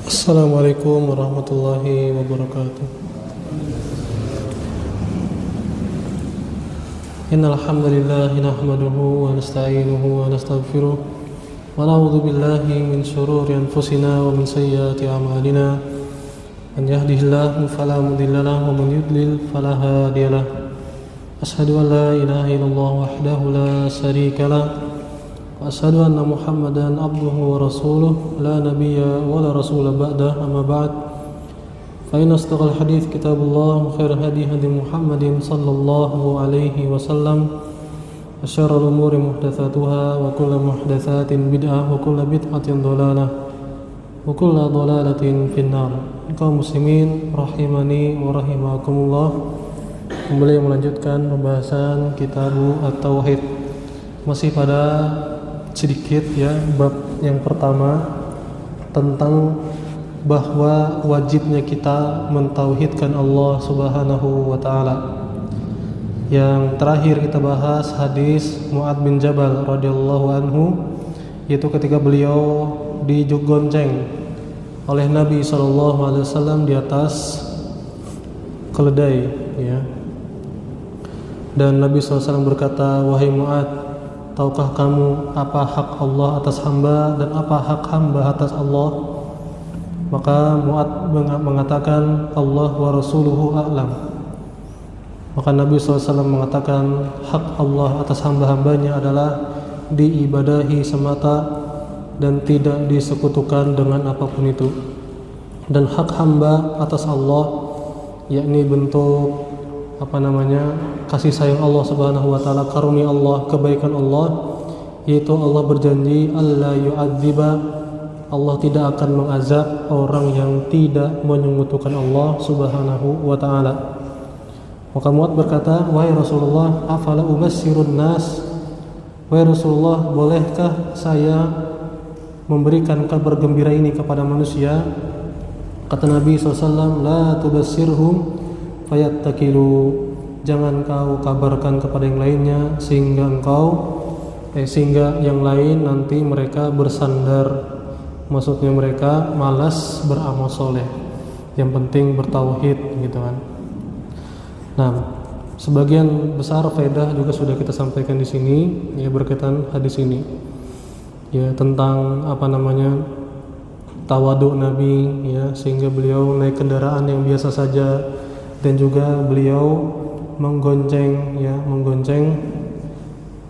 Assalamualaikum warahmatullahi wabarakatuh. Innal hamdalillah nahmaduhu wa nasta'inuhu wa nastaghfiruh wa na'udzu billahi min shururi anfusina wa min sayyiati a'malina. Man yahdihillahu fala mudilla lahu wa man yudlil fala hadiya lahu. Asyhadu an la ilaha illallah wahdahu la syarika lahu wa asyhadu anna Muhammadan abduhu wa rasuluh la nabiyya wa la rasula ba'dah, amma ba'd. Fa inna asdaqal hadits kitabullah wa khairal hadi hadi Muhammadin sallallahu alaihi wasallam wa syarrul umuri muhdatsatuha wa kullu muhdatsatin bid'ah wa kullu bid'atin dhalalah wa kullu dhalalatin finnar. Kaum muslimin rahimani wa rahimakumullah, kembali melanjutkan pembahasan kitab At-Tauhid. Masih pada sedikit ya bab yang pertama tentang bahwa wajibnya kita mentauhidkan Allah Subhanahu wa taala. Yang terakhir kita bahas hadis Mu'adz bin Jabal radhiyallahu anhu, yaitu ketika beliau digonceng oleh Nabi sallallahu alaihi wasallam di atas keledai ya. Dan Nabi sallallahu alaihi wasallam berkata, "Wahai Mu'adz, tahukah kamu apa hak Allah atas hamba dan apa hak hamba atas Allah?" Maka Mu'adz mengatakan, "Allah wa rasuluhu a'lam." Maka Nabi SAW mengatakan, hak Allah atas hamba-hambanya adalah diibadahi semata dan tidak disekutukan dengan apapun itu. Dan hak hamba atas Allah, yakni bentuk kasih sayang Allah Subhanahu wa taala, karunia Allah, kebaikan Allah, yaitu Allah berjanji alla yu'adziba, Allah tidak akan mengazab orang yang tidak menyekutukan Allah Subhanahu wa taala. Maka Mu'adz berkata, "Wahai Rasulullah, afala ubassirun nas?" Wahai Rasulullah, bolehkah saya memberikan kabar gembira ini kepada manusia? Kata Nabi SAW, "La tubassirhum fayattakilu." Jangan kau kabarkan kepada yang lainnya sehingga yang lain nanti mereka bersandar. Maksudnya mereka malas beramal soleh, yang penting bertauhid gitu kan. Nah, sebagian besar faedah juga sudah kita sampaikan di sini ya berkaitan hadis ini ya, tentang tawadhu Nabi ya, sehingga beliau naik kendaraan yang biasa saja, dan juga beliau menggonceng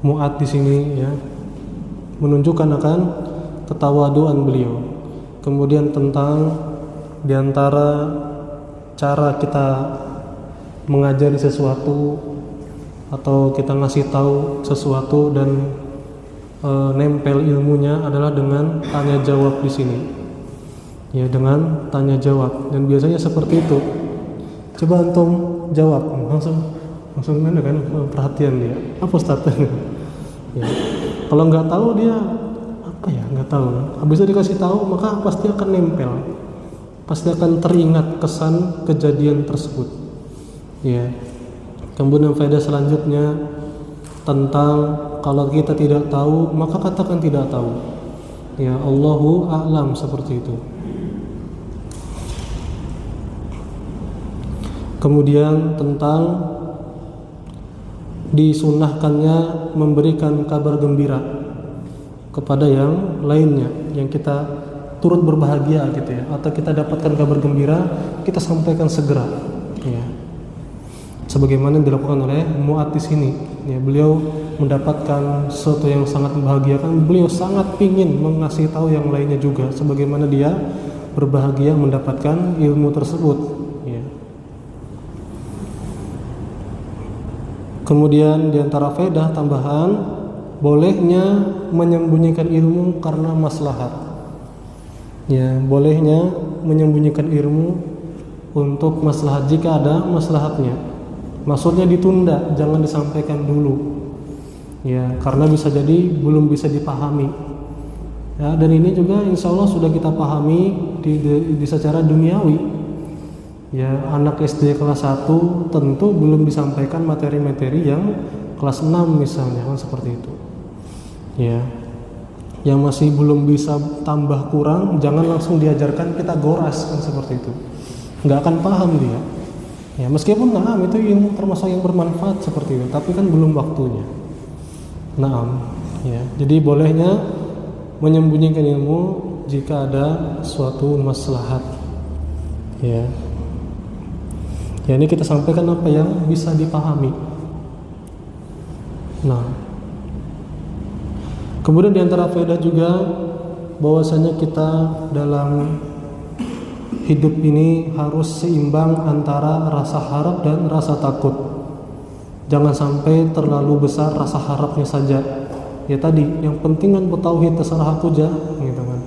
Mu'adz di sini ya, menunjukkan akan ketawaduan beliau. Kemudian tentang diantara cara kita mengajari sesuatu atau kita ngasih tahu sesuatu dan nempel ilmunya adalah dengan tanya jawab di sini. Ya, dengan tanya jawab, dan biasanya seperti itu. Coba antum jawab, langsung mana kan perhatian dia. Apa Ustaz? Ya. Kalau nggak tahu dia nggak tahu. Habis itu dikasih tahu, maka pasti akan nempel, pasti akan teringat kesan kejadian tersebut. Ya. Kemudian faedah selanjutnya tentang kalau kita tidak tahu, maka katakan tidak tahu. Ya, Allahu a'lam, seperti itu. Kemudian tentang disunahkannya memberikan kabar gembira kepada yang lainnya, yang kita turut berbahagia gitu ya, atau kita dapatkan kabar gembira, kita sampaikan segera ya. Sebagaimana yang dilakukan oleh Mu'adz di sini ya, beliau mendapatkan sesuatu yang sangat membahagiakan, beliau sangat ingin mengasih tahu yang lainnya juga sebagaimana dia berbahagia mendapatkan ilmu tersebut ya. Kemudian diantara faedah tambahan, bolehnya menyembunyikan ilmu karena maslahat. Ya, bolehnya menyembunyikan ilmu untuk maslahat jika ada maslahatnya. Maksudnya ditunda, jangan disampaikan dulu. Ya, karena bisa jadi belum bisa dipahami. Ya, dan ini juga insya Allah sudah kita pahami di secara duniawi. Ya, anak SD kelas 1 tentu belum disampaikan materi-materi yang kelas 6 misalnya, kan seperti itu. Ya. yang masih belum bisa tambah kurang, jangan langsung diajarkan Pitagoras kan seperti itu. Nggak akan paham dia. Ya, meskipun itu ilmu termasuk yang bermanfaat seperti itu, tapi kan belum waktunya. Ya. Jadi bolehnya menyembunyikan ilmu jika ada suatu maslahat. Ya. Ya, ini kita sampaikan apa yang bisa dipahami. Kemudian di antara faedah juga bahwasanya kita dalam hidup ini harus seimbang antara rasa harap dan rasa takut. Jangan sampai terlalu besar rasa harapnya saja. Ya tadi, yang penting kan bertauhid terserah aku aja, gitu kan.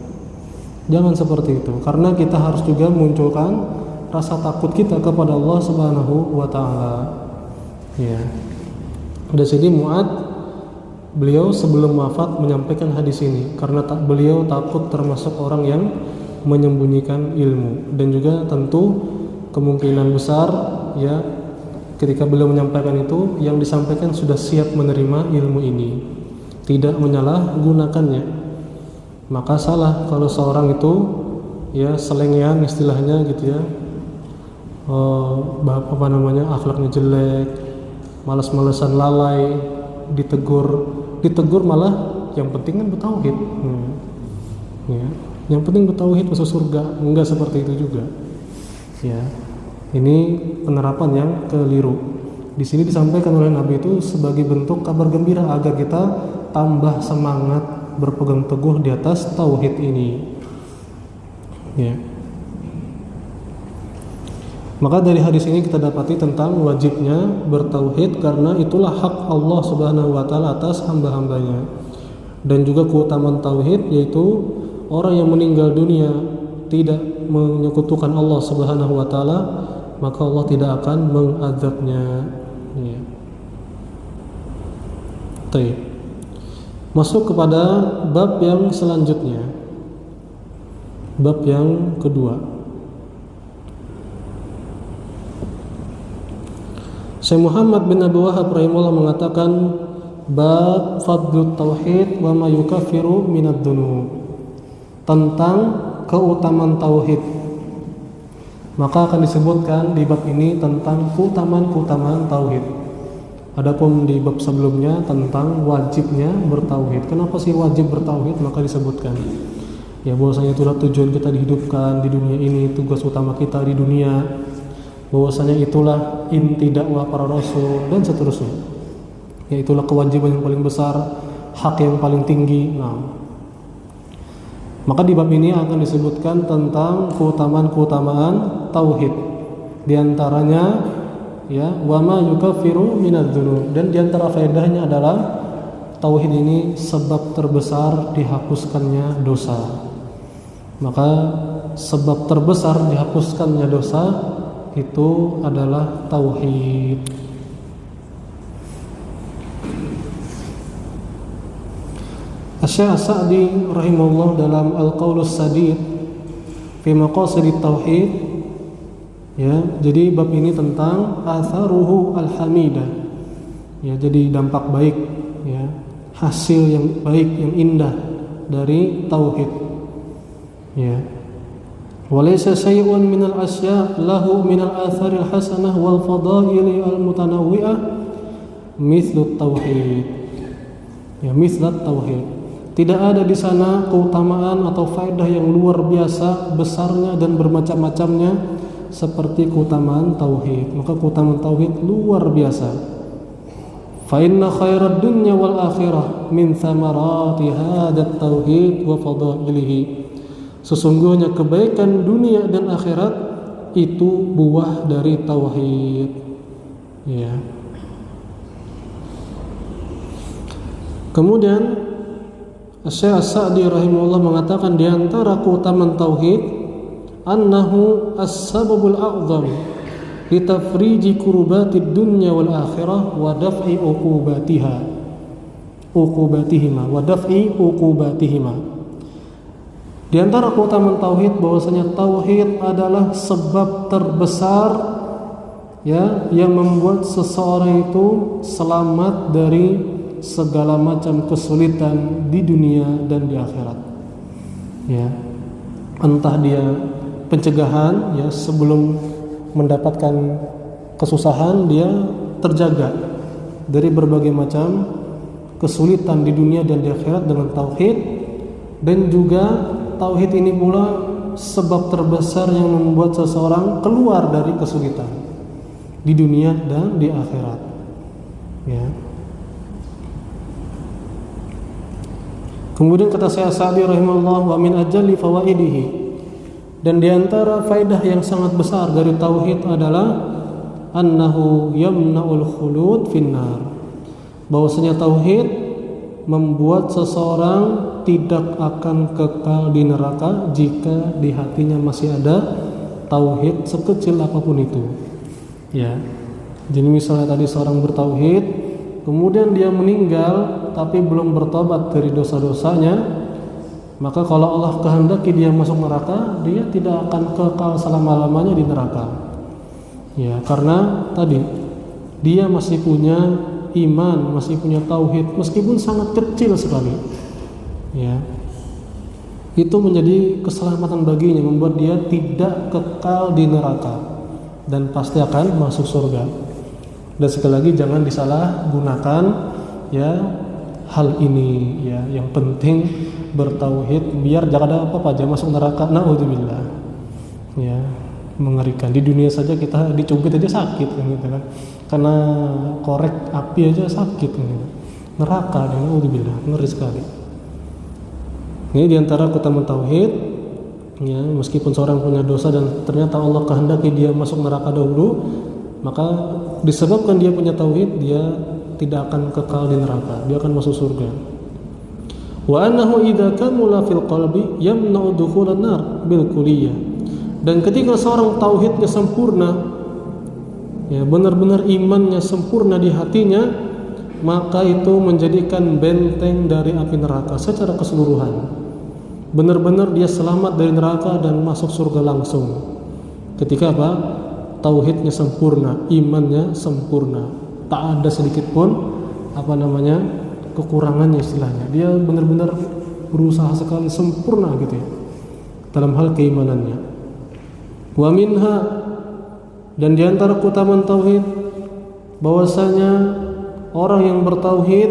Jangan seperti itu, karena kita harus juga munculkan rasa takut kita kepada Allah Subhanahu wa taala. Ya. Dari sini Mu'ad, beliau sebelum wafat menyampaikan hadis ini karena beliau takut termasuk orang yang menyembunyikan ilmu, dan juga tentu kemungkinan besar ya ketika beliau menyampaikan itu yang disampaikan sudah siap menerima ilmu ini, tidak menyalahgunakannya. Maka salah kalau seorang itu ya selengean istilahnya gitu ya, akhlaknya jelek, malas-malasan, lalai, ditegur malah yang penting kan bertauhid. Ya, yang penting bertauhid masuk surga. Enggak seperti itu juga. Ya. Ini penerapan yang keliru. Di sini disampaikan oleh Nabi itu sebagai bentuk kabar gembira agar kita tambah semangat berpegang teguh di atas tauhid ini. Ya. Maka dari hadis ini kita dapati tentang wajibnya bertauhid karena itulah hak Allah Subhanahu wa taala atas hamba-hambanya. Dan juga keutamaan tauhid yaitu orang yang meninggal dunia tidak menyekutukan Allah Subhanahu wa taala, maka Allah tidak akan mengazabnya. Ya. Masuk kepada bab yang selanjutnya. Bab yang kedua. Syekh Muhammad bin Abdul Wahhab rahimahullah mengatakan bab fadlut tauhid wa ma yukaffiru minad dzunub, tentang keutamaan tauhid. Maka akan disebutkan di bab ini tentang keutamaan tauhid. Adapun di bab sebelumnya tentang wajibnya bertauhid. Kenapa sih wajib bertauhid? Maka disebutkan ya bahwasanya itulah tujuan kita dihidupkan di dunia ini, tugas utama kita di dunia, bahwasanya itulah inti dakwah para rasul dan seterusnya. Ya itulah kewajiban yang paling besar, hak yang paling tinggi. Maka di bab ini akan disebutkan tentang keutamaan tauhid. Di antaranya ya wa ma yukaffiru minadz dzunub, dan di antara faedahnya adalah tauhid ini sebab terbesar dihapuskannya dosa. Maka sebab terbesar dihapuskannya dosa itu adalah tauhid. Asy-Syaikh As-Sa'di rahimahullah dalam Al-Qaulus Sadid fi Maqasidit Tauhid, ya, jadi bab ini tentang atharuhu al-hamidah. Ya, jadi dampak baik, ya, hasil yang baik, yang indah dari tauhid. Ya. Walaysa syai'un minal asya' lahu minal atharil hasanah wal fadaili al mutanawwi'ah mithlut tauhid. Ya, mithlat tauhid. Tidak ada di sana keutamaan atau faedah yang luar biasa besarnya dan bermacam-macamnya seperti keutamaan tauhid. Maka keutamaan tauhid luar biasa. Fa inna khairad dunya wal akhirah min thamarati hadat tauhid wa fadailihi. Sesungguhnya kebaikan dunia dan akhirat itu buah dari tauhid. Ya. Kemudian Syekh As-Sa'di rahimahullah mengatakan di antara keutamaan tauhid annahu as-sababul a'zam li tafriji kurbatid dunya wal akhirah wa daf'i uqubatihima. Di antara keutamaan tauhid bahwasanya tauhid adalah sebab terbesar ya yang membuat seseorang itu selamat dari segala macam kesulitan di dunia dan di akhirat. Ya, entah dia pencegahan, ya, sebelum mendapatkan kesusahan dia terjaga dari berbagai macam kesulitan di dunia dan di akhirat dengan tauhid. Dan juga tauhid ini pula sebab terbesar yang membuat seseorang keluar dari kesulitan di dunia dan di akhirat. Ya. Kemudian kata Syekh Sa'di rahimahullah, wa min ajalli fawaidihi, dan di antara faedah yang sangat besar dari tauhid adalah annahu yamna'ul khulud finnar, bahwasanya tauhid membuat seseorang tidak akan kekal di neraka jika di hatinya masih ada tauhid sekecil apapun itu. Ya. Jadi misalnya tadi seorang bertauhid, kemudian dia meninggal tapi belum bertobat dari dosa-dosanya, maka kalau Allah kehendaki dia masuk neraka, dia tidak akan kekal selama-lamanya di neraka. Ya, karena tadi dia masih punya iman, masih punya tauhid meskipun sangat kecil sekali. Ya. Itu menjadi keselamatan baginya, membuat dia tidak kekal di neraka dan pasti akan masuk surga. Dan sekali lagi jangan disalahgunakan, ya, hal ini, ya. Yang penting bertauhid biar jangan ada apa-apa aja masuk neraka. Naudzubillah. Ya, mengerikan. Di dunia saja kita dicubit aja sakit kan, gitu kan. Karena korek api aja sakit kan, gitu. Neraka, naudzubillah, ngeri sekali. Ini diantara keutamaan tauhid, ya, meskipun seorang punya dosa dan ternyata Allah kehendaki dia masuk neraka dahulu, maka disebabkan dia punya tauhid, dia tidak akan kekal di neraka, dia akan masuk surga. Wa annahu idza kamula fil qalbi yamna'u dukhulan nar bil kulliyah. Dan ketika seorang tauhidnya sempurna, ya, benar-benar imannya sempurna di hatinya, maka itu menjadikan benteng dari api neraka secara keseluruhan. Benar-benar dia selamat dari neraka dan masuk surga langsung. Ketika apa? Tauhidnya sempurna, imannya sempurna, tak ada sedikit pun kekurangannya istilahnya. Dia benar-benar berusaha sekali sempurna gitu ya dalam hal keimanannya. Wa minha, dan di antara keutamaan tauhid, bahwasanya orang yang bertauhid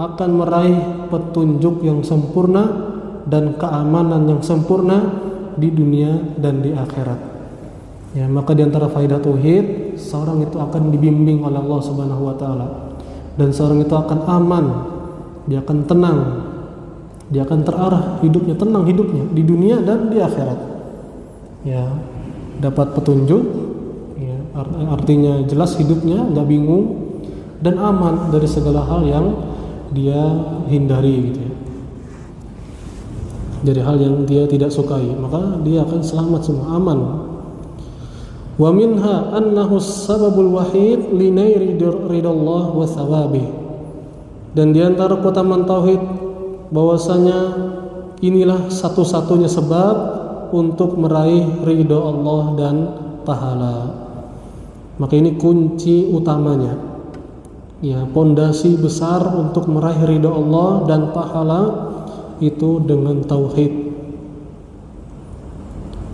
akan meraih petunjuk yang sempurna dan keamanan yang sempurna di dunia dan di akhirat. Ya, maka di antara faedah tauhid, seorang itu akan dibimbing oleh Allah Subhanahu wa taala, dan seorang itu akan aman, dia akan tenang, dia akan terarah hidupnya, tenang hidupnya di dunia dan di akhirat. Ya, dapat petunjuk, ya, artinya jelas hidupnya, nggak bingung dan aman dari segala hal yang dia hindari gitu ya. Dari hal yang dia tidak sukai, maka dia akan selamat semua, aman. Wa minha annahu sababul wahid li nairi ridallah wa thawabih. Dan di antara keutamaan tauhid, bahwasanya inilah satu-satunya sebab untuk meraih ridha Allah dan pahala. Maka ini kunci utamanya. Ya, pondasi besar untuk meraih ridha Allah dan pahala itu dengan tauhid.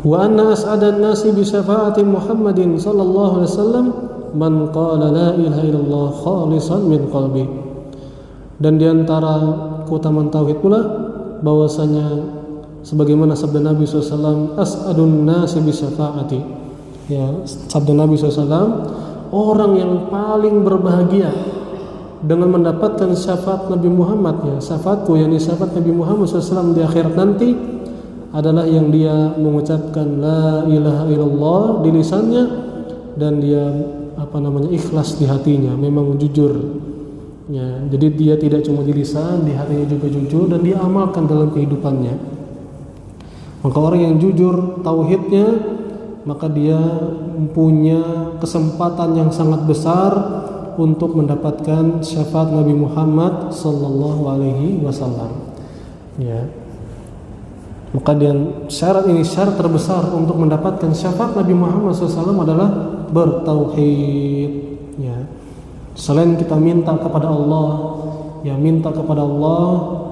Wa anna as'adan nasi bi syafaati Muhammadin sallallahu alaihi wasallam man qala la ilaha illallah khalisan min qalbi. Dan di antara keutamaan tauhid pula bahwasanya sebagaimana sabda Nabi SAW, as'adun nasi bi syafaati. Ya, sabda Nabi SAW, orang yang paling berbahagia dengan mendapatkan syafaat Nabi Muhammad, ya, syafaatku, yakni syafaat Nabi Muhammad SAW di akhirat nanti, adalah yang dia mengucapkan la ilaha illallah di lisannya dan dia ikhlas di hatinya, memang jujur. Ya, jadi dia tidak cuma di lisan, di hatinya juga jujur dan dia amalkan dalam kehidupannya. Maka orang yang jujur tauhidnya, maka dia punya kesempatan yang sangat besar untuk mendapatkan syafaat Nabi Muhammad sallallahu alaihi wasallam. Ya. Maka syarat terbesar untuk mendapatkan syafaat Nabi Muhammad SAW adalah bertauhid. Ya. Selain kita minta kepada Allah ya minta kepada Allah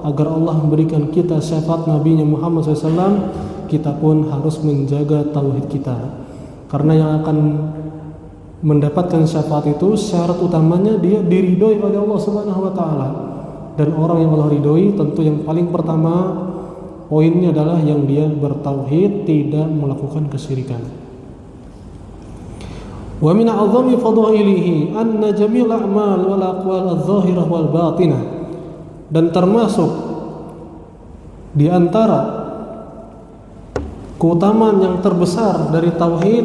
agar Allah memberikan kita syafaat Nabi Muhammad SAW, kita pun harus menjaga tauhid kita. Karena yang akan mendapatkan syafaat itu syarat utamanya dia diridhoi oleh Allah Subhanahu wa taala. Dan orang yang Allah ridhoi tentu yang paling pertama poinnya adalah yang dia bertauhid, tidak melakukan kesyirikan. Wa min a'zami fadailihi anna jami'al a'mal wal aqwal adh-dhahirah wal batinah, dan termasuk di antara keutamaan yang terbesar dari tauhid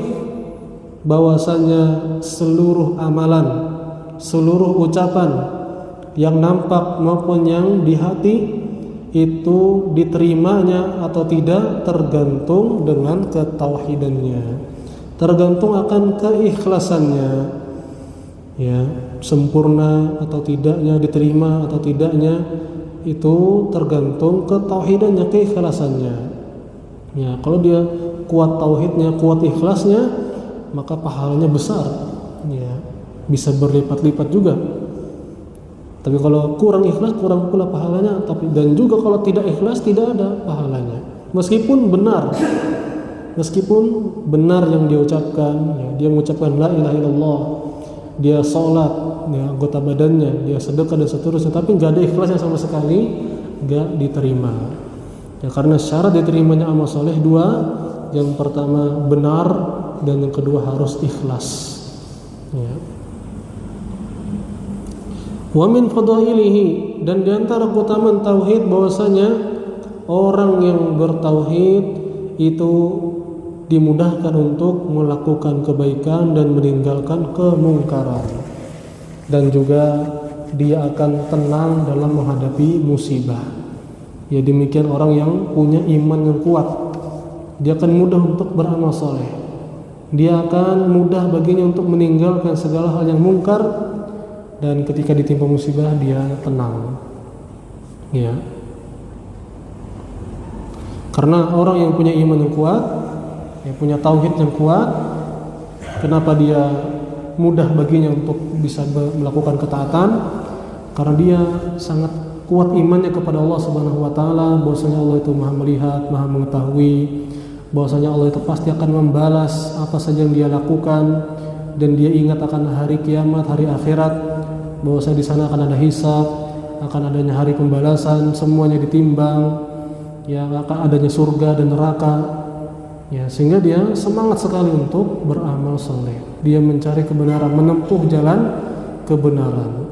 bahwasanya seluruh amalan, seluruh ucapan yang nampak maupun yang di hati itu diterimanya atau tidak tergantung dengan ketauhidannya, tergantung akan keikhlasannya, ya, sempurna atau tidaknya, diterima atau tidaknya itu tergantung ketauhidannya, keikhlasannya. Ya, kalau dia kuat tauhidnya, kuat ikhlasnya, maka pahalanya besar, ya, bisa berlipat-lipat juga. Tapi kalau kurang ikhlas, kurang pula pahalanya. Dan juga kalau tidak ikhlas, tidak ada pahalanya. Meskipun benar yang dia ucapkan, ya, dia mengucapkan la ilaha illallah, dia sholat, ya, anggota badannya, dia sedekah dan seterusnya, tapi nggak ada ikhlasnya sama sekali, nggak diterima. Ya, karena syarat diterimanya amal soleh dua, yang pertama benar dan yang kedua harus ikhlas. Ya. Wa min fadailihi, dan diantara keutamaan tauhid bahwasanya orang yang bertauhid itu dimudahkan untuk melakukan kebaikan dan meninggalkan kemungkaran, dan juga dia akan tenang dalam menghadapi musibah. Ya, demikian orang yang punya iman yang kuat, dia akan mudah untuk beramal soleh, dia akan mudah baginya untuk meninggalkan segala hal yang mungkar, dan ketika ditimpa musibah dia tenang. Ya, karena orang yang punya iman yang kuat, yang punya tauhid yang kuat, kenapa dia mudah baginya untuk bisa melakukan ketaatan? Karena dia sangat kuat imannya kepada Allah Subhanahu wa taala, bahwasanya Allah itu Maha melihat, Maha mengetahui, bahwasanya Allah itu pasti akan membalas apa saja yang dia lakukan, dan dia ingat akan hari kiamat, hari akhirat, bahwasanya di sana akan ada hisab, akan adanya hari pembalasan, semuanya ditimbang, ya, akan adanya surga dan neraka. Ya, sehingga dia semangat sekali untuk beramal soleh. Dia mencari kebenaran, menempuh jalan kebenaran.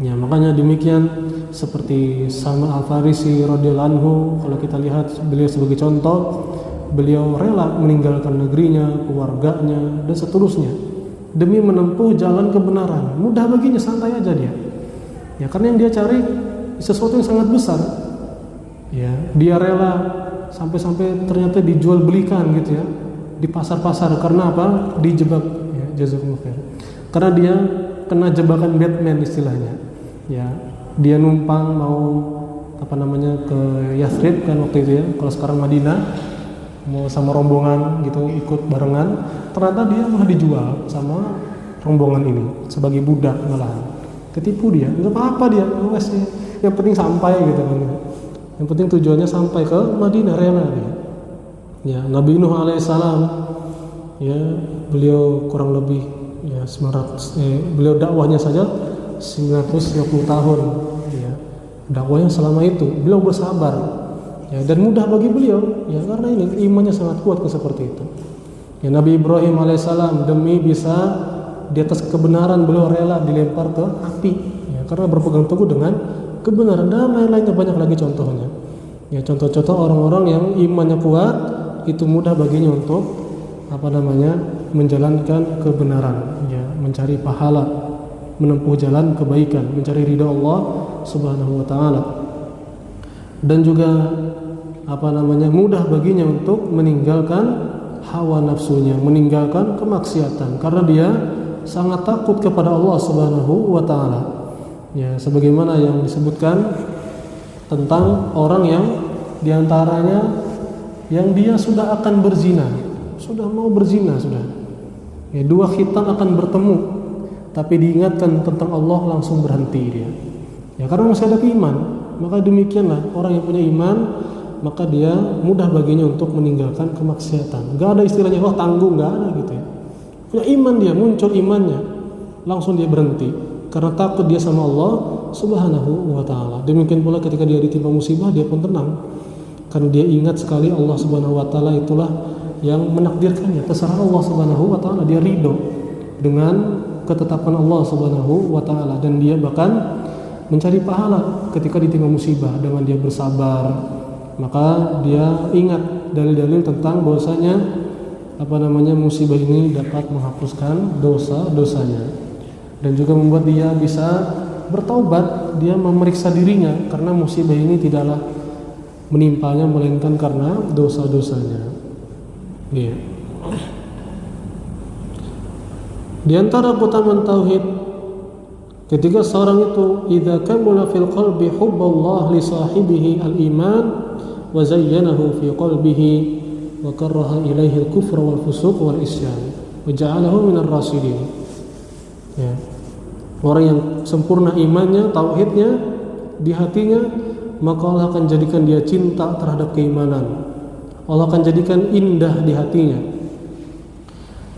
Ya, makanya demikian seperti Salman Al-Farisi radhiyallahu anhu, kalau kita lihat beliau sebagai contoh, beliau rela meninggalkan negerinya, keluarganya, dan seterusnya demi menempuh jalan kebenaran. Mudah baginya, santai aja dia. Ya, karena yang dia cari sesuatu yang sangat besar. Ya, dia rela sampai-sampai ternyata dijual belikan gitu ya di pasar-pasar. Karena apa? Dijebak, ya, jazakumullah khair. Karena dia kena jebakan Batman istilahnya. Ya, dia numpang mau ke Yathrib kan waktu itu ya, kalau sekarang Madinah, mau sama rombongan gitu ikut barengan, ternyata dia malah dijual sama rombongan ini sebagai budak, malahan ketipu dia. Nggak apa-apa dia, yang penting sampai gitu kan. Yang penting tujuannya sampai ke Madinah, rela dia. Ya, Nabi Nuh alaihissalam, ya, beliau kurang lebih ya 900, beliau dakwahnya saja 950 tahun, ya, dakwahnya selama itu beliau bersabar, ya, dan mudah bagi beliau, ya, karena ini imannya sangat kuat seperti itu. Ya, Nabi Ibrahim alaihissalam demi bisa di atas kebenaran beliau rela dilempar ke api, ya, karena berpegang teguh dengan kebenaran, dan lain-lainnya banyak lagi contohnya. Ya, contoh-contoh orang-orang yang imannya kuat itu mudah baginya untuk menjalankan kebenaran, ya, mencari pahala, menempuh jalan kebaikan, mencari ridha Allah Subhanahu wa taala. Dan juga mudah baginya untuk meninggalkan hawa nafsunya, meninggalkan kemaksiatan, karena dia sangat takut kepada Allah Subhanahu wa taala. Ya, sebagaimana yang disebutkan tentang orang yang diantaranya yang dia sudah akan berzina, sudah mau berzina, sudah. Ya, dua khitan akan bertemu, tapi diingatkan tentang Allah langsung berhenti dia. Ya karena masih ada keiman. Maka demikianlah orang yang punya iman, maka dia mudah baginya untuk meninggalkan kemaksiatan. Gak ada istilahnya wah tanggung, gak ada gitu ya. Punya iman, dia muncul imannya, langsung dia berhenti karena takut dia sama Allah Subhanahu wa taala. Demikian pula ketika dia ditimpa musibah, dia pun tenang karena dia ingat sekali Allah Subhanahu wa taala itulah yang menakdirkannya. Terserah Allah Subhanahu wa taala, dia ridho dengan ketetapan Allah Subhanahu wa taala, dan dia bahkan mencari pahala ketika ditimpa musibah dengan dia bersabar. Maka dia ingat dalil-dalil tentang bahwasanya musibah ini dapat menghapuskan dosa-dosanya, dan juga membuat dia bisa bertaubat. Dia memeriksa dirinya karena musibah ini tidaklah menimpanya melainkan karena dosa-dosanya. Iya. Di antara keutamaan tauhid, ketika seorang itu idza kamula fil qalbi hubballah li sahibihi al-iman wa zayyanahu fi qalbihi wa karaha ilaihi al-kufra wal fusuq wal isyan wa ja'alahu minar rasyidin. Ya. Orang yang sempurna imannya, tauhidnya di hatinya, maka Allah akan jadikan dia cinta terhadap keimanan. Allah akan jadikan indah di hatinya,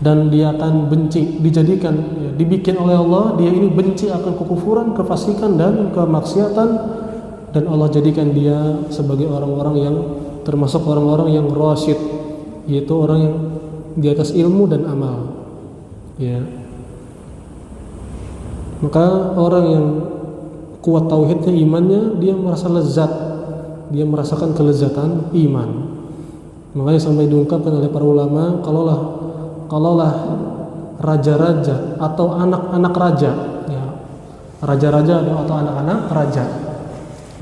dan dia akan benci, dijadikan, ya, dibikin oleh Allah, dia ini benci akan kekufuran, kefasikan dan kemaksiatan, dan Allah jadikan dia sebagai orang-orang yang termasuk orang-orang yang rasyid, yaitu orang yang di atas ilmu dan amal. Ya. Maka orang yang kuat tauhidnya, imannya, dia merasa lezat, dia merasakan kelezatan iman. Makanya sampai diungkapkan oleh para ulama, kalaulah raja-raja atau anak-anak raja, ya, raja-raja atau anak-anak raja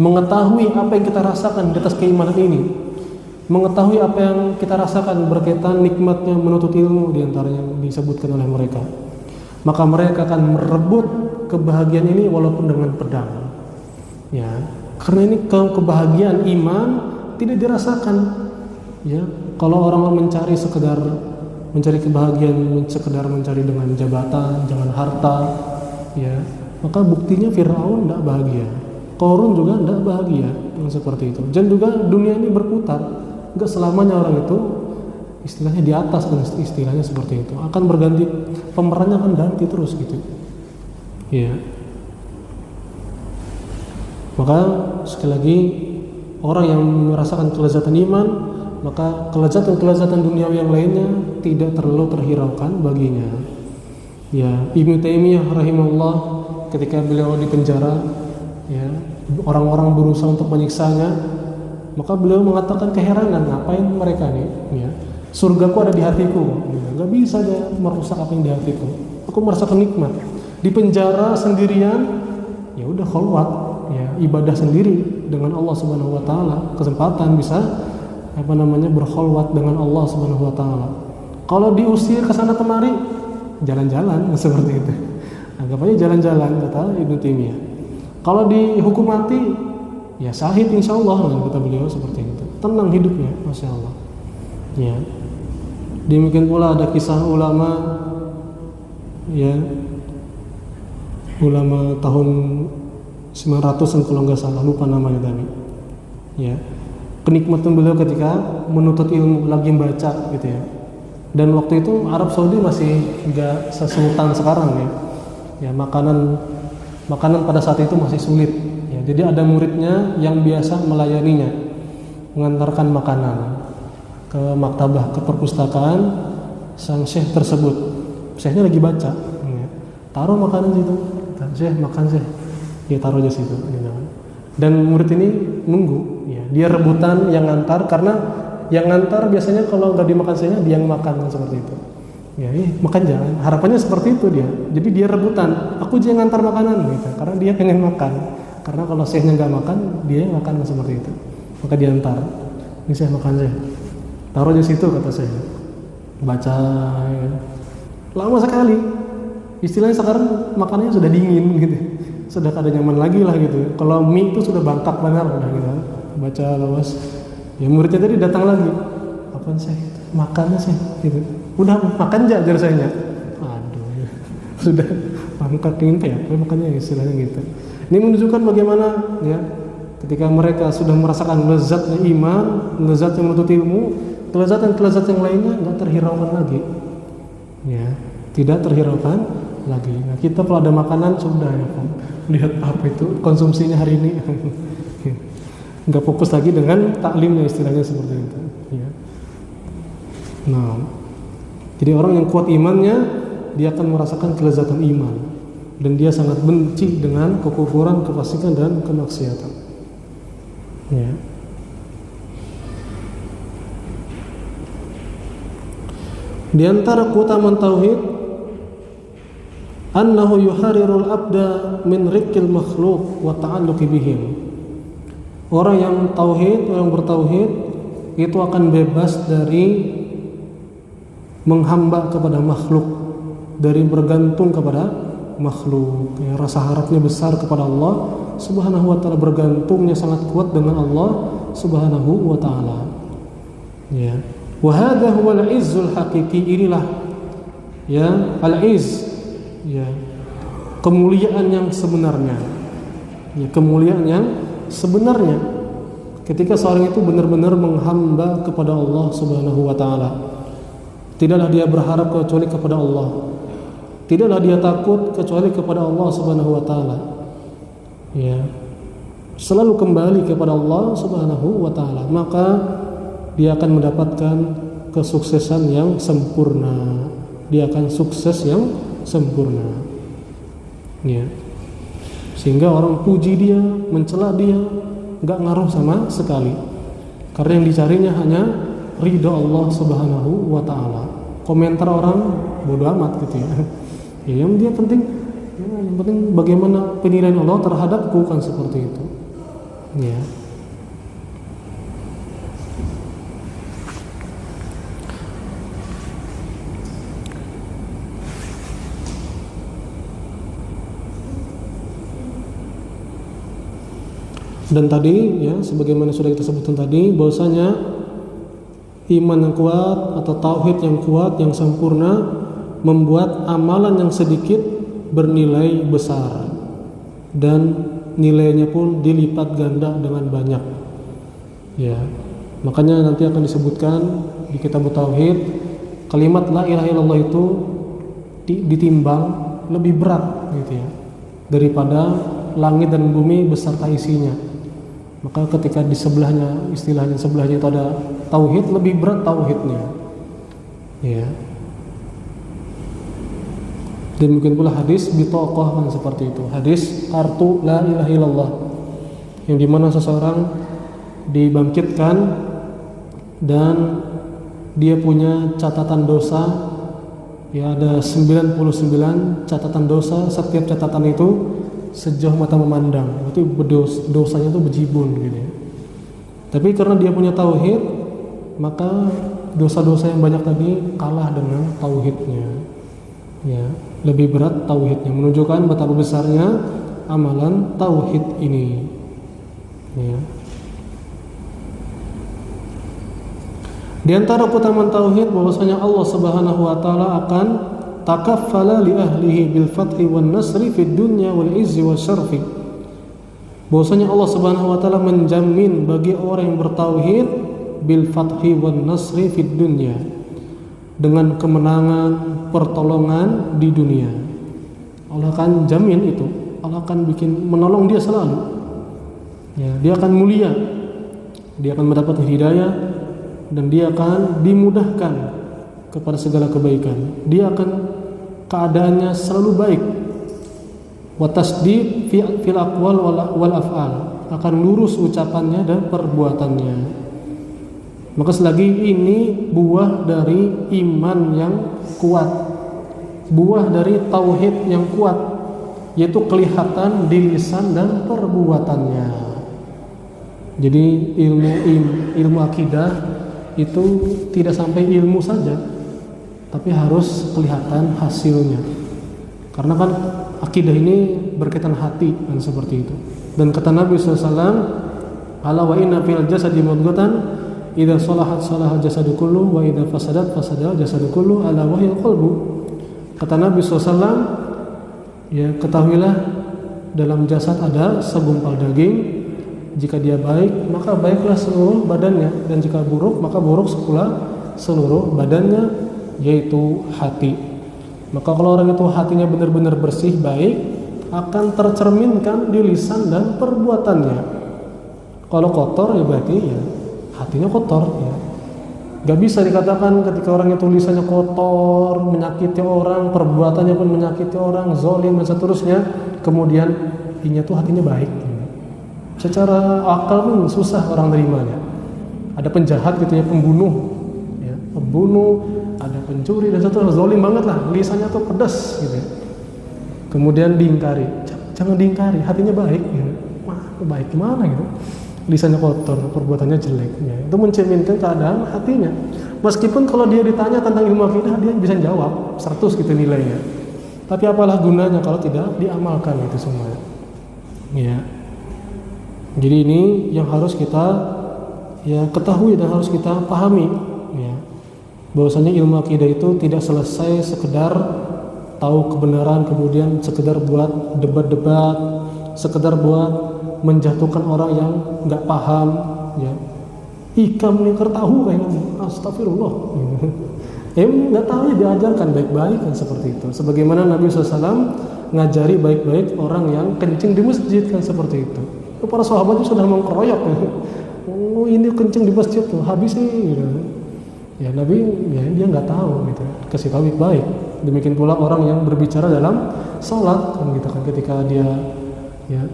mengetahui apa yang kita rasakan di atas keimanan ini, mengetahui apa yang kita rasakan berkaitan nikmatnya menuntut ilmu, di antaranya yang disebutkan oleh mereka, maka mereka akan merebut kebahagiaan ini walaupun dengan pedang. Ya, karena ini kebahagiaan iman tidak dirasakan. Ya, kalau orang mencari kebahagiaan sekedar mencari dengan jabatan, dengan harta, ya, maka buktinya Firaun tidak bahagia, Qarun juga tidak bahagia yang seperti itu. Dan juga dunia ini berputar, enggak selamanya orang itu istilahnya di atas, kan istilahnya seperti itu. Akan berganti, pemerannya akan ganti terus gitu. Ya. Maka sekali lagi, orang yang merasakan kelezatan iman, maka kelezatan duniawi yang lainnya tidak terlalu terhiraukan baginya. Ya, Ibnu Taimiyah rahimahullah ketika beliau di penjara, ya, orang-orang berusaha untuk menyiksanya, maka beliau mengatakan keheranan, ngapain mereka nih? Ya, surgaku ada di hatiku. Ya, gak bisa dia merusak apa yang di hatiku. Aku merasakan nikmat. Di penjara sendirian, ya udah khalwat, ya, ibadah sendiri dengan Allah Subhanahu wa taala, kesempatan bisa berkholwat dengan Allah Subhanahu wa taala. Kalau diusir ke sana kemari, jalan-jalan seperti itu. Anggap aja jalan-jalan, kata Ibnu Taimiyah. Kalau dihukum mati, ya syahid insyaallah, kata beliau seperti itu. Tenang hidupnya, Masya Allah. Ya. Demikian pula ada kisah ulama, ya, ulama tahun 900-an kalau nggak salah, lupa namanya tadi. Ya. Kenikmatan beliau ketika menuntut ilmu, lagi baca gitu ya. Dan waktu itu Arab Saudi masih nggak sesultan sekarang ya. Ya, makanan pada saat itu masih sulit. Ya, jadi ada muridnya yang biasa melayaninya, mengantarkan makanan ke maktabah, ke perpustakaan sang syekh tersebut. Syekhnya lagi baca, ya. Taruh makanan situ, syekh makan syekh, dia taruh aja situ. Dan murid ini nunggu, ya, dia rebutan yang ngantar, karena yang ngantar biasanya kalau nggak dimakan sehnya dia yang makan, seperti itu. Ya, makan jangan. Harapannya seperti itu dia. Jadi dia rebutan, aku aja yang ngantar makanan, gitu, karena dia pengen makan. Karena kalau sehnya nggak makan, dia yang makan, seperti itu. Maka dia antar, ini saya makan saya, taruh aja situ, kata saya. Baca, ya. Lama sekali. Istilahnya sekarang makanannya sudah dingin, gitu. Sudah kada nyaman lagi lah gitu. Kalau mie itu sudah bangkak benar udah gitu. Baca lawas. Ya muridnya tadi datang lagi. Apaan sih? Makannya sih gitu. Udah makan aja saya. Aduh. Ya. Sudah bangkak ini ya, makannya istilahnya gitu. Ini menunjukkan bagaimana ya ketika mereka sudah merasakan lezatnya iman, lezatnya menuntut ilmu, kelezatan-kelezatan yang lainnya nggak terhiraukan lagi. Ya, tidak terhiraukan lagi. Nah, kita kalau ada makanan sudah ya, lihat apa itu konsumsinya hari ini. Nggak fokus lagi dengan taklimnya, istilahnya seperti itu. Ya. Nah, jadi orang yang kuat imannya, dia akan merasakan kelezatan iman, dan dia sangat benci dengan kekufuran, kefasikan, dan kemaksiatan. Ya. Di antara keutamaan tauhid, annahu yuharirul abda min riqqil makhluq wa ta'alluqi bihim. Orang yang tauhid, orang bertauhid itu akan bebas dari menghamba kepada makhluk, dari bergantung kepada makhluk. Ya, rasa harapnya besar kepada Allah Subhanahu wa taala, bergantungnya sangat kuat dengan Allah Subhanahu wa taala. Ya. Wa hadha huwa al-izzul haqiqi, inilah ya al-izz, ya kemuliaan yang sebenarnya. Ya, kemuliaan yang sebenarnya ketika seorang itu benar-benar menghamba kepada Allah Subhanahu wa taala. Tidaklah dia berharap kecuali kepada Allah. Tidaklah dia takut kecuali kepada Allah Subhanahu wa taala. Ya. Selalu kembali kepada Allah Subhanahu wa taala, maka dia akan mendapatkan kesuksesan yang sempurna. Dia akan sukses yang sempurna. Ya. Sehingga orang puji dia, mencela dia, enggak ngaruh sama sekali. Karena yang dicarinya hanya ridha Allah Subhanahu wa taala. Komentar orang bodoh amat gitu ya. Ya, yang dia penting yang penting bagaimana penilaian Allah terhadapku, kan seperti itu. Ya. Dan tadi ya sebagaimana sudah kita sebutkan tadi, bahwasanya iman yang kuat atau tauhid yang kuat yang sempurna membuat amalan yang sedikit bernilai besar, dan nilainya pun dilipat ganda dengan banyak. Ya, makanya nanti akan disebutkan di kitab tauhid, kalimat la ilaha illallah itu ditimbang lebih berat gitu ya daripada langit dan bumi beserta isinya. Maka ketika di sebelahnya, istilahnya sebelahnya itu ada tauhid, lebih berat tauhidnya. Ya. Dan mungkin pula hadis bitaqah kan seperti itu. Hadis kartu la ilaha illallah, yang dimana seseorang dibangkitkan dan dia punya catatan dosa. Ya, ada 99 catatan dosa, setiap catatan itu sejauh mata memandang, itu dosanya itu bejibun gitu ya. Tapi karena dia punya tauhid, maka dosa-dosa yang banyak tadi kalah dengan tauhidnya. Ya, lebih berat tauhidnya, menunjukkan betapa besarnya amalan tauhid ini. Ya. Di antara keutamaan tauhid bahwasanya Allah Subhanahu wa taala akan takaffala li ahlihi bil fathi wan nasri fid dunya wal izzi wasyarfi. Bahwasanya Allah Subhanahu wa taala menjamin bagi orang yang bertauhid bil fathi wan nasri fid dunya, dengan kemenangan, pertolongan di dunia. Allah akan jamin itu. Allah akan bikin menolong dia selalu. Ya, dia akan mulia. Dia akan mendapat hidayah dan dia akan dimudahkan kepada segala kebaikan. Dia akan keadaannya selalu baik. Wa tasdid fil aqwal wal af'al, akan lurus ucapannya dan perbuatannya. Maka selagi ini buah dari iman yang kuat, buah dari tauhid yang kuat, yaitu kelihatan di lisan dan perbuatannya. Jadi ilmu akidah itu tidak sampai ilmu saja, tapi harus kelihatan hasilnya. Karena kan akidah ini berkaitan hati kan seperti itu. Dan kata Nabi SAW, ala wa inna fil jasadi mudghatan idza salahat salahal jasadu kullu wa idza fasadat fasadal jasadu kullu ala wahyil qalbu. Kata Nabi SAW, ya ketahuilah dalam jasad ada segumpal daging. Jika dia baik, maka baiklah seluruh badannya, dan jika buruk, maka buruk pula seluruh badannya, yaitu hati. Maka kalau orang itu hatinya benar-benar bersih, baik, akan tercerminkan di lisan dan perbuatannya. Kalau kotor ya berarti ya hatinya kotor ya. Gak bisa dikatakan ketika orang itu lisannya kotor, menyakiti orang, perbuatannya pun menyakiti orang, zalim dan seterusnya, kemudian ini tuh hatinya baik. Secara akal pun susah orang terimanya. Ada penjahat gitu ya, pembunuh, ada pencuri dan seterusnya, zalim banget lah, lisannya tuh pedas gitu. Kemudian diingkari, jangan diingkari, hatinya baik. Gitu. Wah, baik gimana gitu? Lisannya kotor, perbuatannya jelek. Ya. Itu mencerminkan keadaan hatinya. Meskipun kalau dia ditanya tentang ilmu akidah, dia bisa jawab 100 gitu nilainya. Tapi apalah gunanya kalau tidak diamalkan itu semua. Ya. Jadi ini yang harus kita ya ketahui dan harus kita pahami. Ya. Bahwasanya ilmu akidah itu tidak selesai sekedar tahu kebenaran kemudian sekedar buat debat-debat, sekedar buat menjatuhkan orang yang nggak paham, ya. Ikam nikar tahu kayak astagfirullah. Nggak tahu ya diajarkan baik-baik kan seperti itu. Sebagaimana Nabi SAW ngajari baik-baik orang yang kencing di masjid kan seperti itu. Para sahabatnya sudah mengkeroyok. Oh ini kencing di masjid tuh habis nih. Gitu. Ya Nabi ya dia nggak tahu gitu. Kasih tahu baik-baik. Demikian pula orang yang berbicara dalam salat kan gitu kan ketika dia ya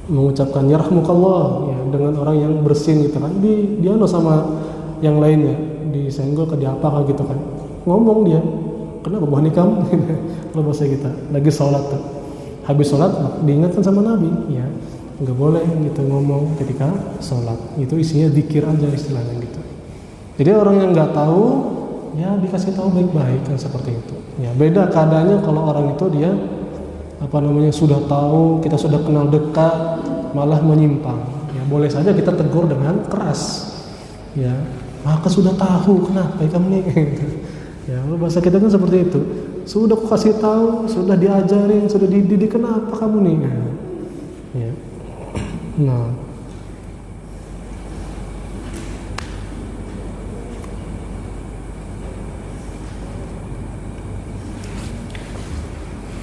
mengucapkan yarhamukallah ya dengan orang yang bersin gitu kan dia sama yang lainnya disenggol ke diapa kan gitu kan ngomong dia kenapa bawa nikam kalau bahasa kita lagi salat tuh habis salat diingatkan sama Nabi ya nggak boleh gitu ngomong ketika salat itu isinya zikir aja istilahnya gitu. Jadi orang yang nggak tahu ya dikasih tahu baik-baik kan seperti itu ya. Beda keadaannya kalau orang itu dia sudah tahu, kita sudah kenal dekat, malah menyimpang. Ya boleh saja kita tegur dengan keras. Ya, maka sudah tahu kenapa kamu nih. Ya, bahasa kita kan seperti itu. Sudah aku kasih tahu, sudah diajarin, sudah dididik, kenapa kamu nih? Ya. Nah.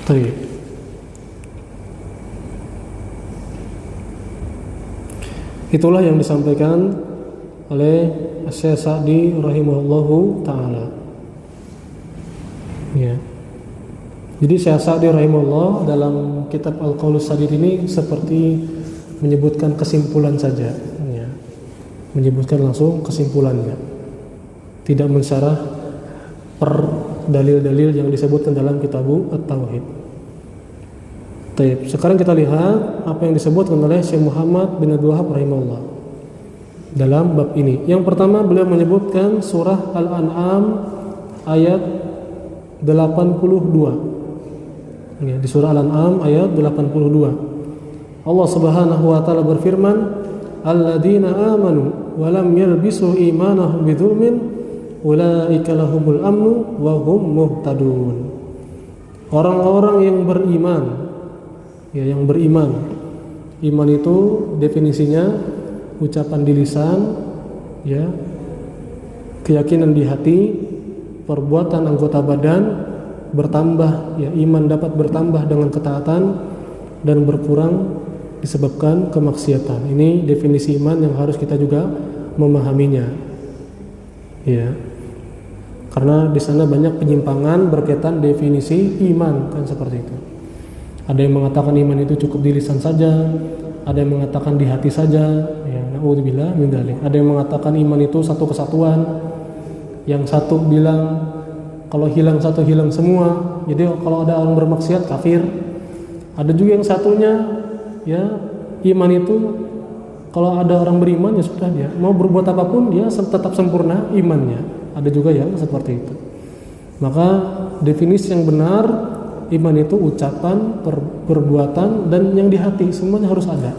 Baik. Itulah yang disampaikan oleh Syekh Sa'di rahimahullahu taala. Ya. Jadi Syekh Sa'di rahimahullah dalam kitab Al-Qaulus Sadid ini seperti menyebutkan kesimpulan saja, ya. Menyebutkan langsung kesimpulannya. Tidak mensyarah per dalil-dalil yang disebutkan dalam Kitabu At-Tauhid. Baik, sekarang kita lihat apa yang disebutkan oleh Syekh Muhammad bin Abdul Wahhab rahimahullah dalam bab ini. Yang pertama beliau menyebutkan surah Al-An'am ayat 82. Ya, di surah Al-An'am ayat 82. Allah Subhanahu wa taala berfirman, "Alladzina amanu wa lam yalbisu imanahum bidzulmin ulaika lahumul amnu wa hum muhtadun." Orang-orang yang beriman, ya yang beriman. Iman itu definisinya ucapan di lisan, ya, keyakinan di hati, perbuatan anggota badan, bertambah, ya iman dapat bertambah dengan ketaatan dan berkurang disebabkan kemaksiatan. Ini definisi iman yang harus kita juga memahaminya. Ya. Karena di sana banyak penyimpangan berkaitan definisi iman kan seperti itu. Ada yang mengatakan iman itu cukup di lisan saja, ada yang mengatakan di hati saja, ya naudzubillah min dzalik. Ada yang mengatakan iman itu satu kesatuan. Yang satu bilang kalau hilang satu hilang semua. Jadi kalau ada orang bermaksiat kafir. Ada juga yang satunya ya iman itu kalau ada orang beriman ya sudah dia mau berbuat apapun dia tetap sempurna imannya. Ada juga yang seperti itu. Maka definisi yang benar iman itu ucapan, perbuatan, dan yang di hati semuanya harus ada.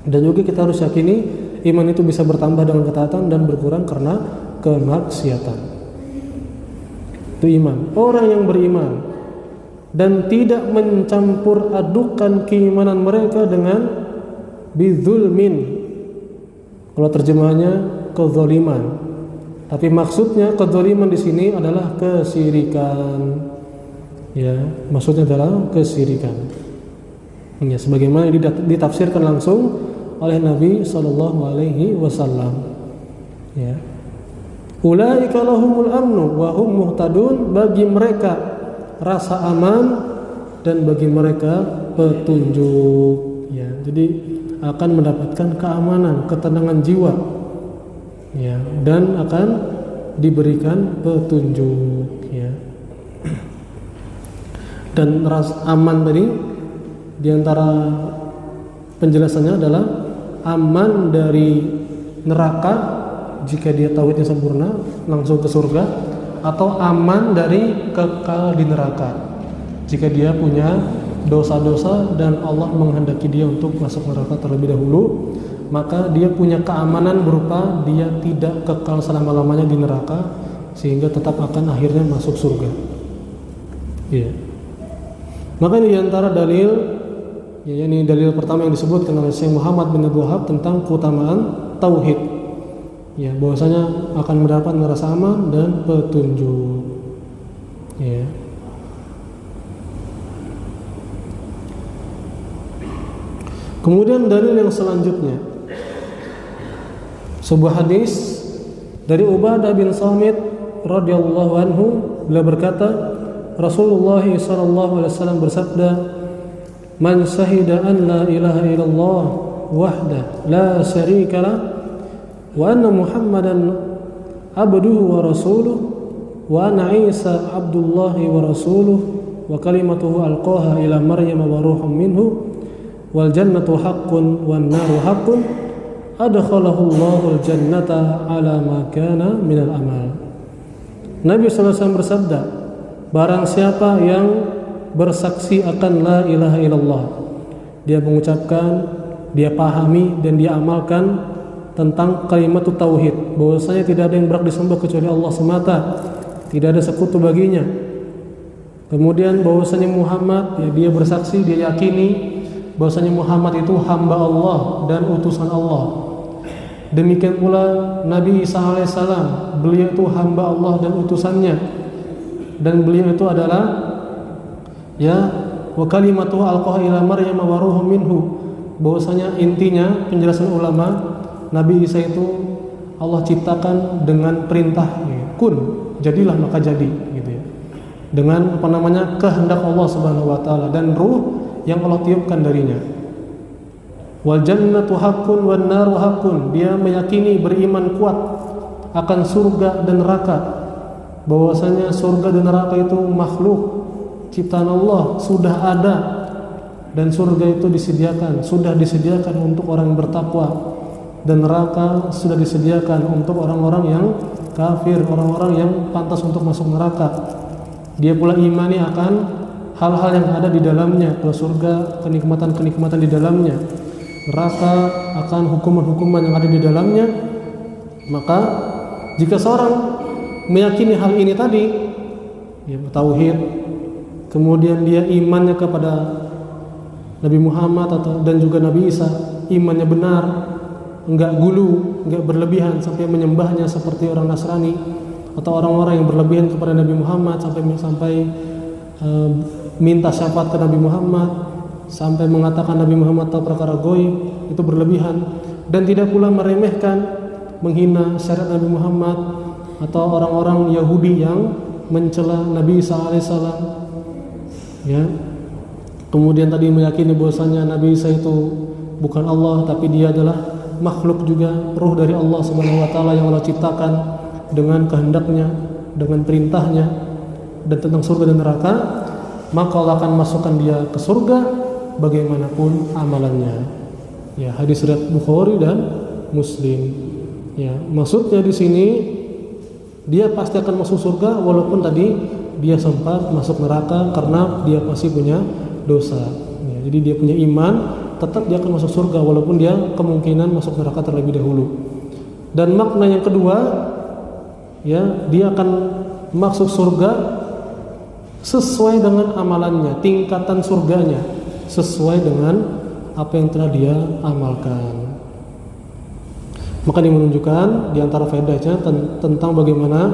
Dan juga kita harus yakini iman itu bisa bertambah dengan ketaatan dan berkurang karena kemaksiatan. Itu iman. Orang yang beriman dan tidak mencampur adukan keimanan mereka dengan bidzulmin. Kalau terjemahannya kezaliman, tapi maksudnya kezaliman di sini adalah kesyirikan. Ya, maksudnya adalah kesyirikan. Ya, sebagaimana ditafsirkan langsung oleh Nabi sallallahu alaihi wasallam. Ya. Ulaika lahumul amnu wa hum muhtadun, bagi mereka rasa aman dan bagi mereka petunjuk. Ya, jadi akan mendapatkan keamanan, ketenangan jiwa. Ya, dan akan diberikan petunjuk, ya. Dan rasa aman tadi diantara penjelasannya adalah aman dari neraka jika dia tauhidnya sempurna langsung ke surga, atau aman dari kekal di neraka jika dia punya dosa-dosa dan Allah menghendaki dia untuk masuk neraka terlebih dahulu, maka dia punya keamanan berupa dia tidak kekal selama-lamanya di neraka sehingga tetap akan akhirnya masuk surga. Iya. Maka ini diantara dalil, ya, ini dalil pertama yang disebutkan oleh Syekh Muhammad bin Abdul Wahhab tentang keutamaan tauhid. Ya, bahwasanya akan mendapat rasa aman dan petunjuk. Ya. Kemudian dalil yang selanjutnya, sebuah hadis dari Ubadah bin Samit radhiyallahu anhu, beliau berkata, Rasulullah sallallahu alaihi wasallam bersabda, "Man syahida an la ilaha illallah wahda la syarika lah wa anna Muhammadan abduhu wa rasuluh wa anna Isa abdullahi wa rasuluh wa kalimatuhu alqaha ila Maryam wa ruhum minhu wal jannatu haqqun wan naru haqqun adkhalahu Allahul jannata ala ma kana minal amal." Nabi sallallahu alaihi wasallam bersabda, barang siapa yang bersaksi akan la ilaha illallah, dia mengucapkan, dia pahami dan dia amalkan tentang kalimat tauhid, bahwasanya tidak ada yang berhak disembah kecuali Allah semata, tidak ada sekutu baginya. Kemudian bahwasanya Muhammad, ya, dia bersaksi, dia yakini bahwasanya Muhammad itu hamba Allah dan utusan Allah. Demikian pula Nabi Isa alaihissalam, beliau itu hamba Allah dan utusannya, dan beliau itu adalah, ya, wa kalimatu alqaha ila Maryam wa ruhum minhu, bahwasanya intinya penjelasan ulama, Nabi Isa itu Allah ciptakan dengan perintah, ya, kun, jadilah maka jadi, gitu ya. Dengan apa namanya, kehendak Allah Subhanahu wa taala, dan ruh yang Allah tiupkan darinya. Wal jannatu haqqun wan naru haqqun, dia meyakini, beriman kuat akan surga dan neraka, bahwasanya surga dan neraka itu makhluk ciptaan Allah, sudah ada, dan surga itu sudah disediakan untuk orang yang bertakwa, dan neraka sudah disediakan untuk orang-orang yang kafir, orang-orang yang pantas untuk masuk neraka. Dia pula imani akan hal-hal yang ada di dalamnya. Kalau surga, kenikmatan-kenikmatan di dalamnya, neraka akan hukuman-hukuman yang ada di dalamnya. Maka jika seorang meyakini hal ini tadi, dia tauhid, kemudian dia imannya kepada Nabi Muhammad dan juga Nabi Isa, imannya benar, enggak gulu, enggak berlebihan sampai menyembahnya seperti orang Nasrani atau orang-orang yang berlebihan kepada Nabi Muhammad sampai minta syafaat ke Nabi Muhammad, sampai mengatakan Nabi Muhammad tahu perkara goib, itu berlebihan. Dan tidak pula meremehkan, menghina syariat Nabi Muhammad atau orang-orang Yahudi yang mencela Nabi Isa alaihissalam, ya. Kemudian tadi meyakini bahwasanya Nabi Isa itu bukan Allah, tapi dia adalah makhluk juga, ruh dari Allah Subhanahu wa taala yang Allah ciptakan dengan kehendaknya, dengan perintahnya, dan tentang surga dan neraka, maka Allah akan masukkan dia ke surga bagaimanapun amalannya. Ya, hadis riwayat Bukhari dan Muslim. Ya, maksudnya di sini dia pasti akan masuk surga walaupun tadi dia sempat masuk neraka karena dia pasti punya dosa. Ya, jadi dia punya iman, tetap dia akan masuk surga walaupun dia kemungkinan masuk neraka terlebih dahulu. Dan makna yang kedua, ya, dia akan masuk surga sesuai dengan amalannya, tingkatan surganya sesuai dengan apa yang telah dia amalkan. Maka ini menunjukkan di antara faedahnya tentang bagaimana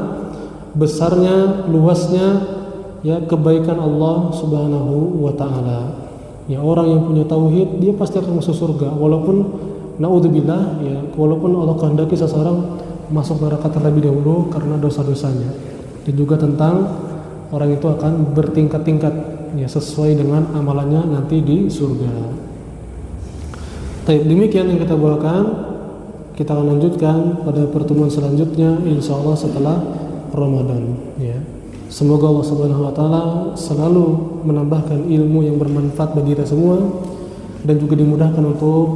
besarnya, luasnya ya kebaikan Allah Subhanahu wa taala. Ya, orang yang punya tauhid dia pasti akan masuk surga, walaupun naudzubillah ya, walaupun Allah kehendaki seseorang masuk neraka terlebih dahulu karena dosa-dosanya. Dan juga tentang orang itu akan bertingkat-tingkat ya sesuai dengan amalannya nanti di surga. Baik, demikian yang kita bawakan. Kita akan lanjutkan pada pertemuan selanjutnya insyaallah setelah Ramadan ya. Semoga Allah Subhanahu wa taala selalu menambahkan ilmu yang bermanfaat bagi kita semua dan juga dimudahkan untuk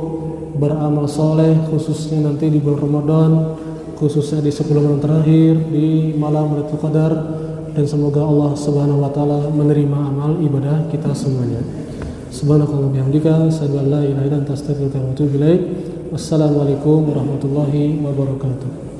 beramal soleh, khususnya nanti di bulan Ramadan, khususnya di 10 malam terakhir, di malam Lailatul Qadar, dan semoga Allah Subhanahu wa taala menerima amal ibadah kita semuanya. Subhanakallah bihamdika, asyhadu an la ilaha illa anta, astaghfiruka wa atubu ilaik. Wassalamualaikum warahmatullahi wabarakatuh.